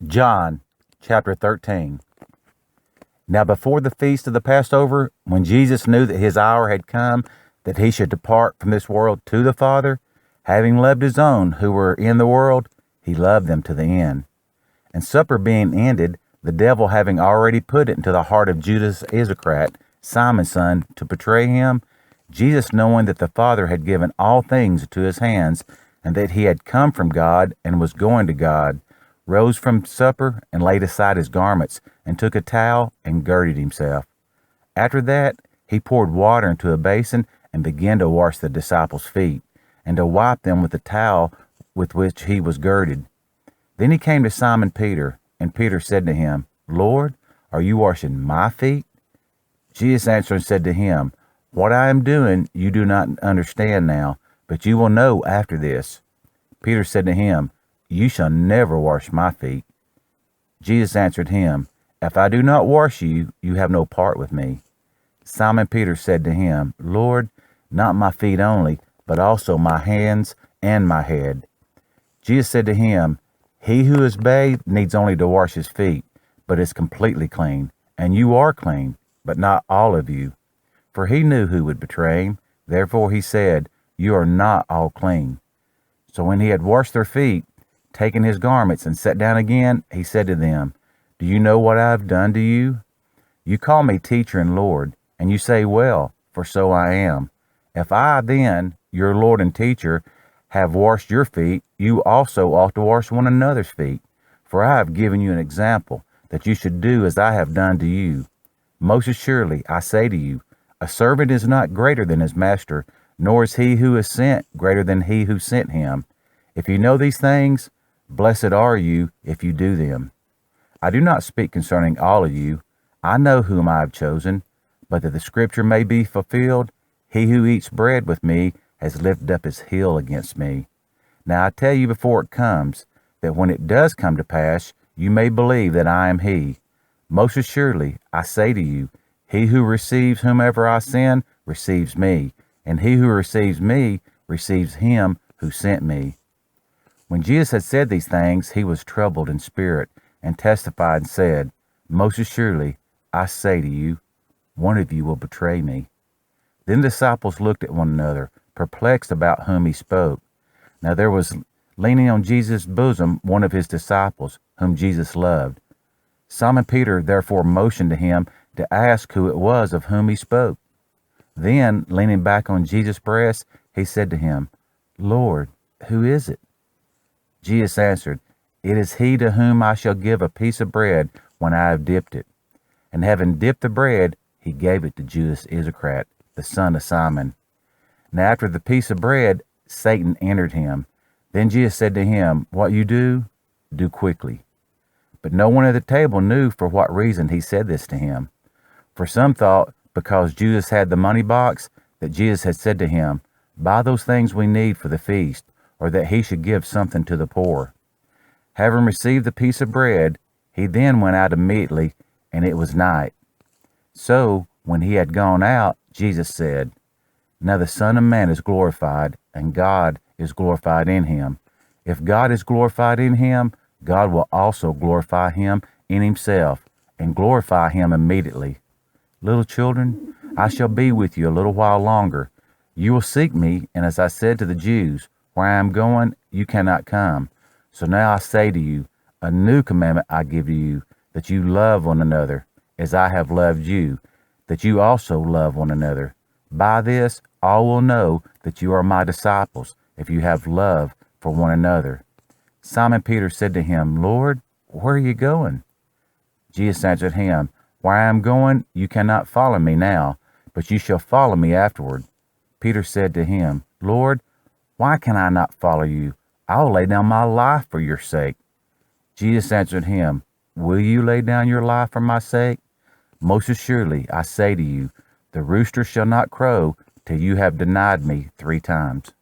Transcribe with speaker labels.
Speaker 1: John chapter 13. Now before the feast of the Passover, when Jesus knew that his hour had come, that he should depart from this world to the Father, having loved his own who were in the world, he loved them to the end. And supper being ended, the devil having already put it into the heart of Judas Iscariot, Simon's son, to betray him, Jesus, knowing that the Father had given all things to his hands, and that he had come from God and was going to God, rose from supper and laid aside his garments, and took a towel and girded himself. After that, he poured water into a basin and began to wash the disciples' feet, and to wipe them with the towel with which he was girded. Then he came to Simon Peter, and Peter said to him, Lord, are you washing my feet? Jesus answered and said to him, What I am doing you do not understand now, but you will know after this. Peter said to him, You shall never wash my feet. Jesus answered him, If I do not wash you, you have no part with me. Simon Peter said to him, Lord, not my feet only, but also my hands and my head. Jesus said to him, He who is bathed needs only to wash his feet, but is completely clean, and you are clean, but not all of you. For he knew who would betray him, therefore he said, You are not all clean. So when he had washed their feet, taken his garments, and sat down again, he said to them, Do you know what I have done to you? You call me teacher and Lord, and you say, Well, for so I am. If I then, your Lord and teacher, have washed your feet, you also ought to wash one another's feet. For I have given you an example, that you should do as I have done to you. Most assuredly, I say to you, a servant is not greater than his master, nor is he who is sent greater than he who sent him. If you know these things, blessed are you if you do them. I do not speak concerning all of you. I know whom I have chosen, but that the scripture may be fulfilled, he who eats bread with me has lifted up his heel against me. Now I tell you before it comes, that when it does come to pass, you may believe that I am he. Most assuredly, I say to you, he who receives whomever I send receives me, and he who receives me receives him who sent me. When Jesus had said these things, he was troubled in spirit, and testified and said, Most assuredly, I say to you, one of you will betray me. Then the disciples looked at one another, perplexed about whom he spoke. Now there was leaning on Jesus' bosom one of his disciples, whom Jesus loved. Simon Peter therefore motioned to him to ask who it was of whom he spoke. Then, leaning back on Jesus' breast, he said to him, Lord, who is it? Jesus answered, It is he to whom I shall give a piece of bread when I have dipped it. And having dipped the bread, he gave it to Judas Iscariot, the son of Simon. Now after the piece of bread, Satan entered him. Then Jesus said to him, What you do, do quickly. But no one at the table knew for what reason he said this to him. For some thought, because Judas had the money box, that Jesus had said to him, Buy those things we need for the feast, or that he should give something to the poor. Having received the piece of bread, he then went out immediately, and it was night. So, when he had gone out, Jesus said, Now the Son of Man is glorified, and God is glorified in him. If God is glorified in him, God will also glorify him in himself, and glorify him immediately. Little children, I shall be with you a little while longer. You will seek me, and as I said to the Jews, where I am going, you cannot come. So now I say to you, a new commandment I give to you, that you love one another, as I have loved you, that you also love one another. By this, all will know that you are my disciples, if you have love for one another. Simon Peter said to him, Lord, where are you going? Jesus answered him, Where I am going, you cannot follow me now, but you shall follow me afterward. Peter said to him, Lord, why can I not follow you? I will lay down my life for your sake. Jesus answered him, Will you lay down your life for my sake? Most assuredly, I say to you, the rooster shall not crow till you have denied me 3 times.